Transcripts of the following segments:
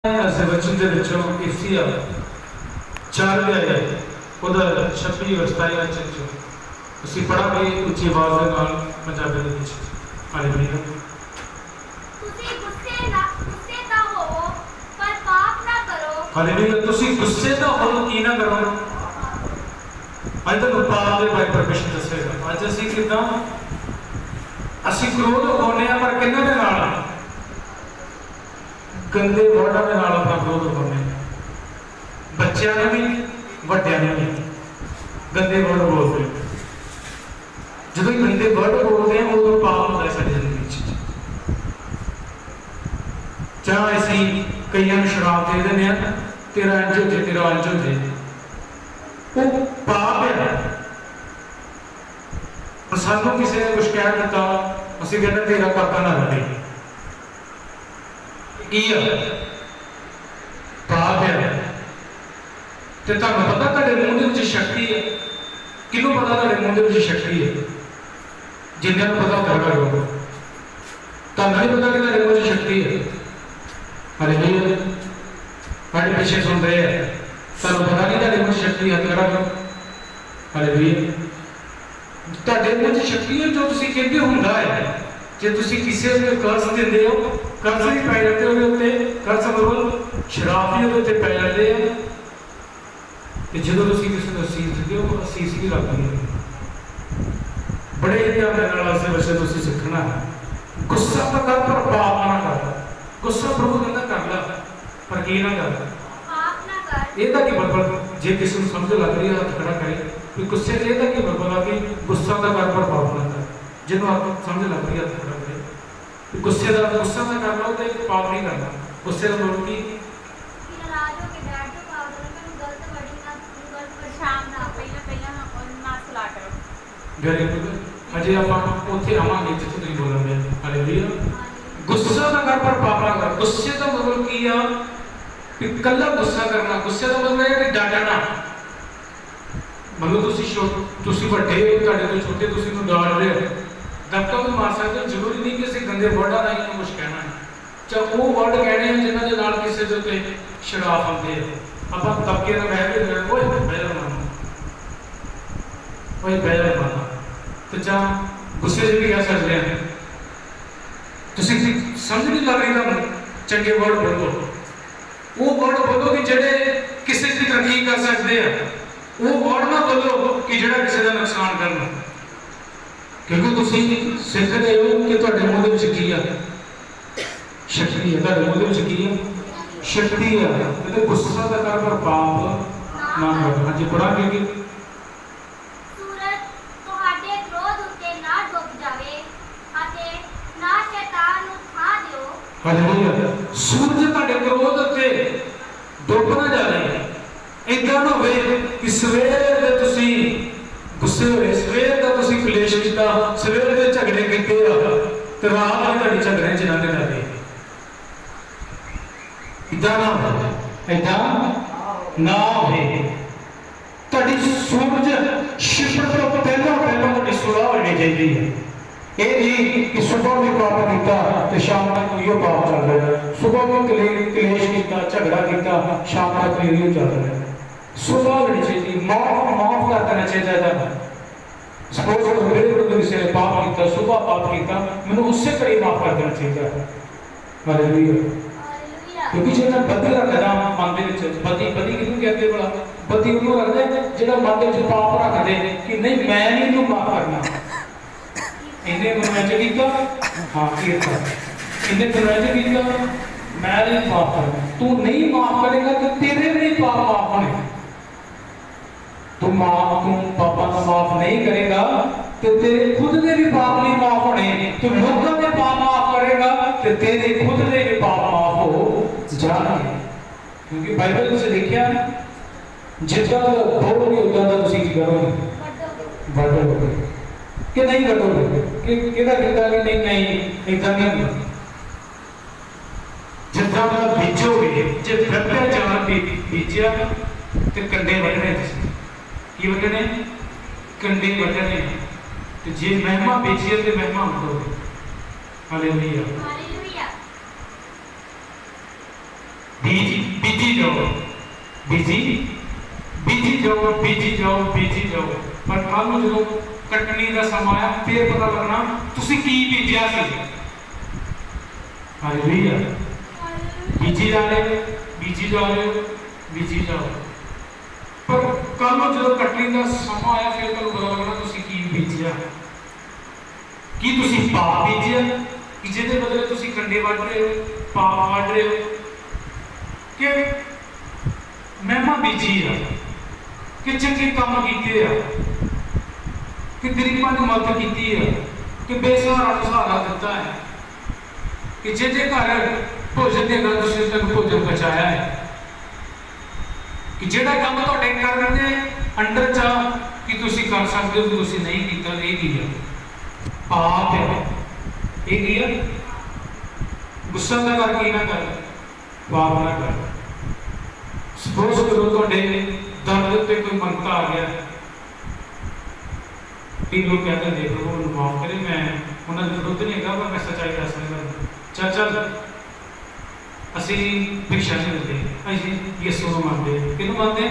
बच्चों के बच्चों इफ्तिया चार भी आए उधर 26 और 27 चो उसी पढ़ा भी ऊंची आवाज के नाल पंजाबी ਦੇ ਵਿੱਚ ਆਲੇ ਬਣੀ ਤੁਸੀਂ ਗੁੱਸੇ ਨਾ ਹੋਵੋ ਪਰ ਪਾਪ ਨਾ ਕਰੋ। ਹਾਲੇਲੂਇਆ। ਤੁਸੀਂ ਗੁੱਸੇ ਦਾ ਹੋ ਕੀ ਨਾ ਕਰੋ। ਅੱਜ ਤੱਕ ਪਾਪ ਦੇ ਬਾਰੇ ਪਰਮੇਸ਼ਰ ਦੱਸੇਗਾ। ਅੱਜ ਅਸੀਂ ਕਿਦਾਂ ਅਸੀਂ ਕ੍ਰੋਧ ਹੋਣੇ ਆ ਪਰ ਕਿੰਨਾ ਦੇ ਨਾਲ गंदे वर्डों के नाल अपना विरोध करने बच्चों ने भी वड्डियां ने भी गंदे वर्ड बोलते हैं। जो गंदे वर्ड बोलते हैं उदों पाप होता है साडी जिंदगी चाहे असी कई शराब दे देने तेरा इंज हो जाए तेरा इंज हो जाए वो पाप है। सानू किसी ने कुछ कह दिता असी कहते तेरा करता ना रहे पाप है। तो तुहानू पता तुहाडे मूँह दे विच शक्ति है। किनू पता तुहाडे मूँह दे विच शक्ति है? जिन्हां नूं पता कर करो। तुहानू नहीं पता कि तुहाडे मूँह च शक्ति है। हालेलुया। तुहाडे पीछे सुन रहे हैं तुहानू पता नहीं तुहाडे मूँह च शक्ति है। खड़ा करो। हालेलुया। तुहाडे मूँह च शक्ति है जो तुसीं कहंदे हुंदा है। जे तुसीं किसी नूं कर्ज दिंदे हो कर्ज भी पै जाते हो उत्ते कर्ज मरोल शराब भी उत्ते पै जाते हैं। तो जो तुसीं किसी नूं असीस दिंदे हो असीस भी लगदी है। बड़े ध्यान नाल इस विषय तुसीं सीखना है। गुस्सा तो कर पर पाप ना कर। गुस्सा प्रभु कहंदा कर ला पर की ना कर पाप ना कर। ਇਹਦਾ ਕੀ ਮਤਲਬ ਜੇ ਕਿਸੇ ਨੂੰ ਸਮਝ ਲੱਗ ਰਹੀ ਹੈ ਹੱਥ ਖੜਾ ਕਰੇ ਕਿ ਗੁੱਸੇ ਦੇ ਇਹਦਾ ਕੀ ਮਤਲਬ ਆ ਕਿ ਗੁੱਸਾ ਦਾ ਕਰ ਪਰ ਪਾਪ ਨਾ ਕਰ। ਜਿਹਨੂੰ ਆਪ ਸਮਝ ਲੱਗ ਰਹੀ ਹੈ ਹੱਥ ਖੜਾ ਕਰੇ ਕਿ ਗੁੱਸੇ ਦਾ ਕਰ ਲਓ ਤੇ ਪਾਪ ਨਹੀਂ ਕਰਨਾ। ਗੁੱਸੇ ਦਾ ਮਤਲਬ ਕੀ ਨਾਰਾਜ਼ ਹੋ ਕੇ ਬੈਠ ਜਾਓ ਪਾਪ ਦਾ ਮੈਨੂੰ ਗਲਤ ਵੜੀ ਨਾ ਗਲਤ ਪਰੇਸ਼ਾਨ ਨਾ ਪਹਿਲਾਂ ਨਾ ਸਲਾ ਕਰੋ। Very good. ਅਜੇ ਆਪਾਂ ਉੱਥੇ ਆਵਾਂਗੇ ਜਿੱਥੇ ਤੁਸੀਂ ਬੋਲੋਗੇ। ਹਾਲੇਲੂਇਆ। ਗੁੱਸਾ ਦਾ ਕਰ ਪਰ ਪਾਪ ਨਾ ਕਰ। ਗੁੱਸੇ ਦਾ ਮਤਲਬ ਕੀ ਆ ਕਿ ਕੱਲਾ ਗੁੱਸਾ ਕਰਨਾ। ਗੁੱਸੇ ਦਾ ਮਤਲਬ ਹੈ ਕਿ ਡਾਂਟਣਾ। ਮਤਲਬ ਤੁਸੀਂ ਵੱਡੇ ਹੋ ਤੁਹਾਡੇ ਤੋਂ ਛੋਟੇ ਤੁਸੀਂ ਨੂੰ ਡਾਂਟ ਰਹੇ ਹੋ दबका भी मार सकते। जरूरी नहीं कि असं गंदे वर्डा का ही कुछ कहना है। चाहे वो वर्ड कहने हैं जिन्होंने के नाल किसी के उत्ते शराब आते हैं आप दबके ना बह के ओए बैल मारना ओए बैल मारना। तो चाह गुस्से से भी कह सकते हैं तुसीं समझ नहीं लग रही तुहानूं चंगे वर्ड बोलो। वो वर्ड बोलो कि जेडे किसी की तरक्की कर सकते हैं। वो वर्ड ना बोलो कि जेड़ा किसी का नुकसान करना। क्योंकि तुसीं सिख रहे हो कि तुहाडे मूँह दे विच की है शक्ति है। तुहाडे मूँह दे विच की है शक्ति है। ते गुस्सा दा कर पर पाप ना कर। हां जी पढ़ांगे कि सूरज ਤੁਹਾਡੇ ਕ੍ਰੋਧ ਉੱਤੇ ਨਾ ਡੁੱਬ ਜਾਵੇ ਅਤੇ ਨਾ ਸ਼ੈਤਾਨ ਨੂੰ ਥਾਂ ਦਿਓ। ਹਾਲੇਲੂਇਆ। ਸੂਰਜ ਤੁਹਾਡੇ ਕ੍ਰੋਧ ਉੱਤੇ ਡੁੱਬ ਨਾ ਜਾਵੇ। ਇਦਾਂ ਨਾ ਹੋਵੇ ਕਿ ਸਵੇਰ ਦੇ ਤੁਸੀਂ गुस्से हुए सवेर का तुसीं कलेश किया सवेर के झगड़े किए तो रात में तुहाडी झगड़े च लंघ जाए। इदां ना हो इदां ना होवे। तुहाडी सूरज छिपण तो पहला तुहाडी सुलह होनी चाहिए है। ये नहीं कि सुबह भी पाप किया तो शाम तक उहियो पाप चल रहा है। सुबह भी कलेश किया झगड़ा किया शाम तक उहियो चल रहा है। सुबह होनी चाहिए माफ कर देना चाहिए। सपोज मेरे को किसी ने पाप किया सुबह पाप किया मैंने उससे कड़ी माफ कर देना चाहिए। हालेलुया। क्योंकि जो मैं बदी रखदा मन दे विच बदी किहनूं कहते भला बदी उहनूं रखदा जिहड़ा मन दे विच पाप रख दे कि नहीं मैं नहीं तू माफ करना। इन्ने गुनाह च कीता हां कीता इन्ने गुनाह च कीता मैं नहीं माफ करना। तू नहीं माफ करेगा तो तेरे भी पाप माफ होने। तू पापा का माफ नहीं करेगा तो तेरे खुद के भी पाप नहीं माफ होने। तू लोगों के पाप माफ करेगा तो तेरे खुद के भी पाप माफ हो जाएंगे। क्योंकि बाइबल से लिखा जितना बोलोगे उतना तो तुसीं की करोगे बढ़ोगे कि नहीं बढ़ोगे कि किहदा कहता कि नहीं इदां नहीं होगा। जितना बीजोगे जे भ्रष्टाचार बीजिया तो कंडे वढ़ने की वजह ने कंडे वढ़ने तो जे महिमा बेचिए तो महिमा उठोगे। हालेलुया। हालेलुया। बीज बीजी जाओ, बीजी बीजी जाओ, बीजी जाओ, बीजी जाओ, पर कल जो कटनी का समा आया फिर पता लगना तुसी की बीजिया सी। हालेलुया। बीजी जा रहे, बीजी जा रहे, बीजी जाओ, पर कल जो कटनी का समा आया फिर तुहानू पता लगना तुसी की बीजिया। की तुसी पाप बीजिया कि जिहदे बदले तुसी कंडे वढ रहे हो, पाप वढ रहे हो, कि महिमा बीजी है, कि चंगे काम कीते आ, कि गरीबां की मदद की है, कि बेसहारा को सहारा दिता है, कि जिहदे घर भोजन देना तुसीं तक भोजन पहुँचाया है, कि जिहड़ा काम तुहाडे करन दे अंडर चा कि तुसीं कर सकदे हो तुसीं नहीं कीता, ये की है पाप है। ये की है गुस्सा ना करके ना कर, पाप ना कर। सपोज करो तुहाडे दर्द उत्ते कोई मंगता आ गया, तीन लोग कहते हैं देखो वो माफ करे, मैं उन्होंने विरुद्ध नहीं है, पर मैं सच्चाई दस नहीं चल चल असी भिक्षा नहीं देते, असी यीशु को मानते, किहनूं मानते,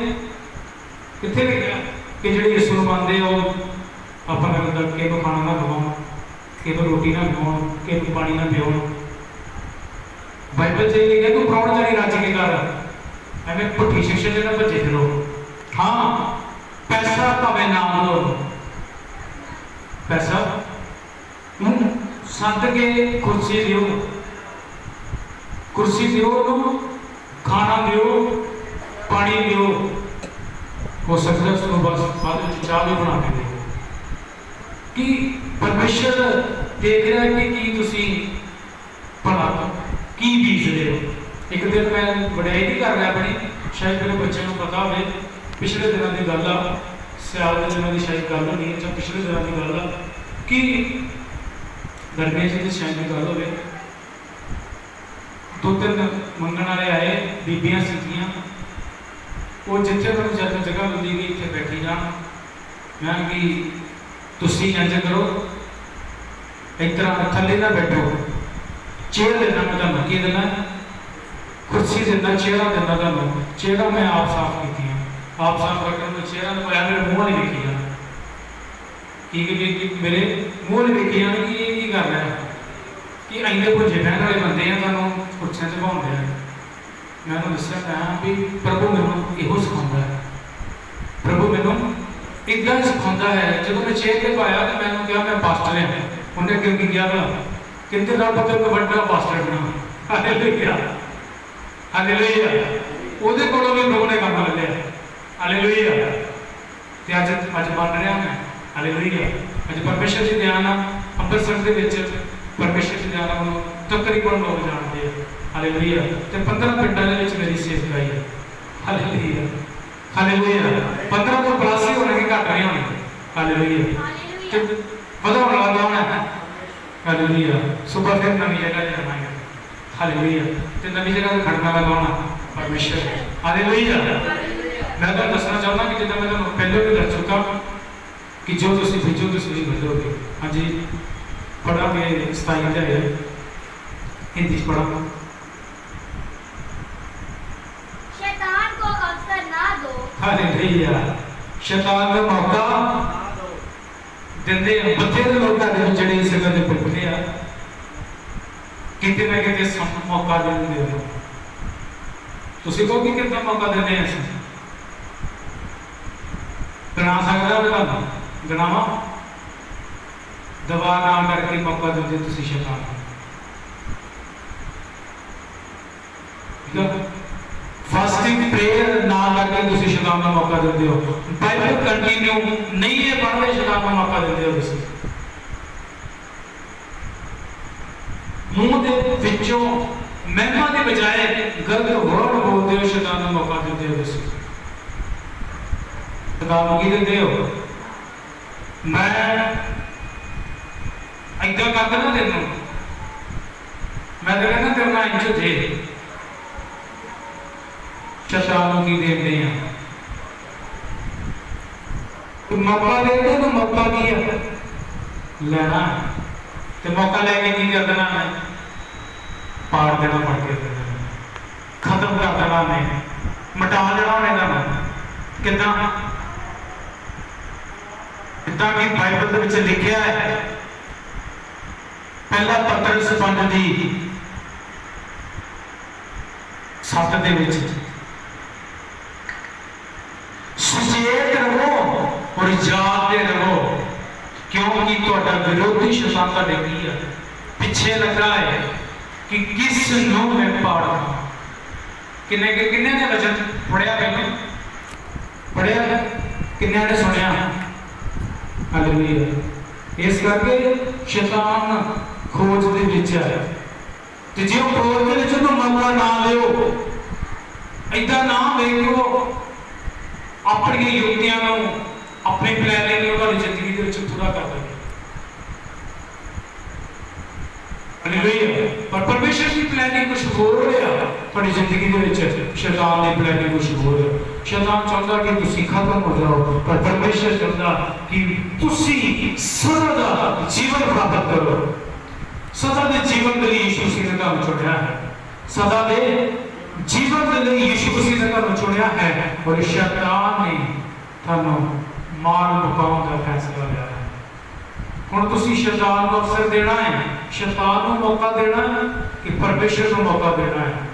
कित्थे लिखिआ कि जिहड़े यीशु को मानते वो अपना मतलब किहनूं खाना ना खवाउण, किहनूं रोटी ना खवाउण, किहनूं पानी ना पिआउण। बाइबल 'च लिखिआ तूं प्राहुणचारी रज के कर, एवें पुट्ठी शिक्षा च ना भज्जे फिरो। हाँ पैसा भावें ना लो, पैसा सद के कुर्सी दियो, कुर्सी दियो, खाना दियो, पानी दियो, हो सकता है उसको बस बाद में चाह भी बना के दो। कि परमेश्वर देख रहा है कि तुसी भला की बीज रहे हो। एक दिन मैं वड्याई नहीं कर रहा अपनी, शायद मेरे बच्चे को पता हो, पिछले दिनों की गल आ, सियाल के दिनों की शायद गल नहीं है, पिछले दिनों की गल आ कि गर्मियों की शायद की गल हो, दो तीन मंगण वाले आए, बीबियां सीगियां, वो जिथे मैं जब जगह मिली गई इतने बैठी जान, मैं कि तुसी इंज करो, एक तरह थले ना बैठो, चेयर देना मैं तुहानूं, की देना कुर्सी देना, चेयरां देना तुहानूं। चेयरां मैं आप साफ की, आप साफ करके चेयरां मेरे मूँह नहीं देखिया, कि मेरे मूँह नहीं देखिया कि ये कर रहा है कि इन्ने भुजे बहन वाले बंदे हैं तुहानूं कुर्सियां च भाउंदे हैं। मैं उन्होंने दस्सिया मैं भी प्रभु मैनूं इहो सिखाउंदा है, प्रभु मैनूं इदां ही सिखाउंदा है। जदों मैं चेयर ते पाया तो मैंने कहा मैं पास्टर हाँ, उन्हें अगे की कहा भला किंदे नाल पुत्तर को वड्डा पास्टर बना। हालेलुया हालेलुया, उहदे कोलों भी प्रभु ने काम ले लिया। हालेलुया। ते अज बन रहा मैं, हालेलुया। अज परमेश्वर जी ध्यान अंमृतसर के परमेश्वर जी ध्यान तकरीबन लोग जानते हैं। हालेलुया। ते 15 पिंडां दे विच मेरी सेवकाई है। Hallelujah hallelujah. 15 तो 82 होने के घट नहीं होने। हालेलुया। ते वधाउण वाला कौन है? हालेलुया। सुबह फिर नवी जगह जाना है। हालेलुया। ते नवी जगह खड़ना वाला कौन है? परमेश्वर। हालेलुया। मैं तो दसना चाहता कि जिदा मैं पहले भी दस चुका कि जो तुम बीजो तुम भी बदलोगे। हाँ जी पढ़ा के 27 अध्याय हिंदी पढ़ा। शैतान को अवसर ना दो। हालेलुया। शैतान को मौका दिंदे बथेरे लोग जिहड़े इस जगह ते पुजदे आ किते ना किते मौका दिंदे हो। तुसीं कहो कि कितना मौका दिंदे आ असीं? गिना सकदा मैं तुहानूं? गिनावां? दवा ना करके मौका दिंदे तुसीं शैतान नूं। ठीक है? फास्टिंग प्रेयर ना करके तुसीं शैतान को मौका देते हो। बाइबल कंटिन्यू नहीं है पढ़ते, शैतान को मौका देते हो। तुसीं मुंह दे विचों महिमा के बजाय गलत वर्ड बोलते हो, शैतान को मौका देते हो। तुसीं शैतान को की देते हो? मैं इदां कर देना तेनों, मैं तो कहना तेरे नाल इंज थे। शैतान की देते हैं तो मौका देते तो मौका की है लेना, तो मौका लेके की कर देना है? पाड़ देना, पढ़ के खत्म कर देना। मिटा देना उन्हें कितना जिदा कि बाइबल के लिखा है पहला पत्र 5 की 7 दे विच सुचेत रहो और जागते रहो क्योंकि तुहाडा विरोधी शैतान तुहाडे की है पिछे लगा है कि किस नूं मैं पाड़ा किन्ने ने वचन पढ़िया पढ़िया किन्ने ने सुनिया हालेलुया इस करके शैतान खोज दे विच है ते जे खोज दे विच तो मौका ना लियो ऐदा ना वेखो अपनी युक्तियां नूं अपने प्लानिंग नूं तुहाडी जिंदगी दे विच पूरा कर देंगे हालेलुया पर परमेश्वर की प्लानिंग कुछ हो रहा तुहाडी जिंदगी दे विच शैतान दी प्लानिंग कुछ हो रहा शैतान चाहता कि तुसी खत्म हो जाओ पर परमेश्वर चाहता कि तुसी सदा दा जीवन प्राप्त करो सदा दे जीवन के लिए यीशु मसीह ने तुहानू चुनिया है सदा दे जीवन के लिए यीशु मसीह ने तुहानू चुनिया है और शैतान ने तुहानू मार मुकाउण दा फैसला लिया है हुण तुसी शैतान को अवसर देना है शैतान को मौका देना है कि परमेश्वर को मौका देना है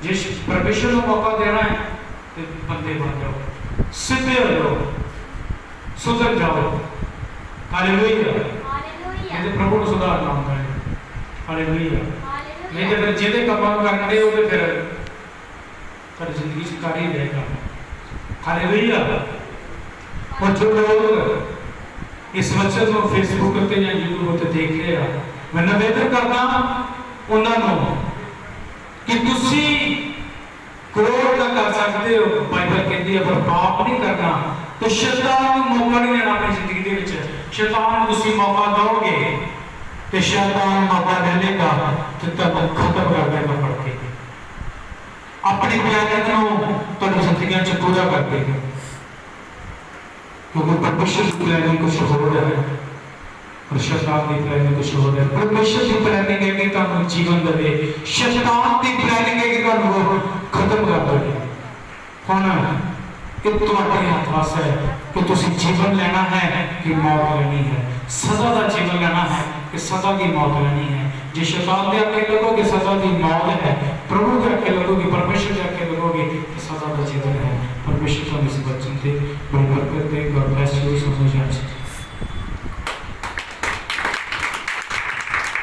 जिस परमेश्वर को मौका देना है तो बंदे बन जाओ सीधे हो जाओ सुधर जाओ हालेलुया ये प्रभु को सुधारना होता है हालेलुया नहीं तो फिर जिहदे कमां करने वो फिर सारी जिंदगी से कर ही रहेगा हालेलुया और जो लोग इस वचन को फेसबुक ते या यूट्यूब ते देख रहे हैं मैं निवेदन करदा उन्होंने कि तुसी करोड़ का कर सकते हो बाइबल कहती है पर पाप नहीं करना तो शैतान को मौका नहीं देना अपनी जिंदगी दे विच शैतान को तुसी मौका दोगे तो शैतान मौका दे लेगा तो तुहानू खत्म कर देगा पड़ के अपनी प्लानिंग नूं तुहाडी जिंदगी च पूरा कर देगा क्योंकि परमेश्वर की प्लानिंग कुछ हो रहा है और शैतान की प्लानिंग कुछ हो रहा है परमेश्वर की प्लानिंग है कि तुहानू जीवन देवे शैतान की प्लानिंग है कि तुहानू खत्म कर देवे हुण ये तुहाडे हाथ वास है कि तुसी जीवन लेना है कि मौत लेनी है सदा का जीवन लेना है कि सदा की मौत लेनी है जे शैतान के आगे लगोगे सदा की मौत है प्रभु के आगे लगोगे परमेश्वर के आगे लगोगे तो सदा का जीवन है परमेश्वर का इस वचन से बरकत दे God bless you so much.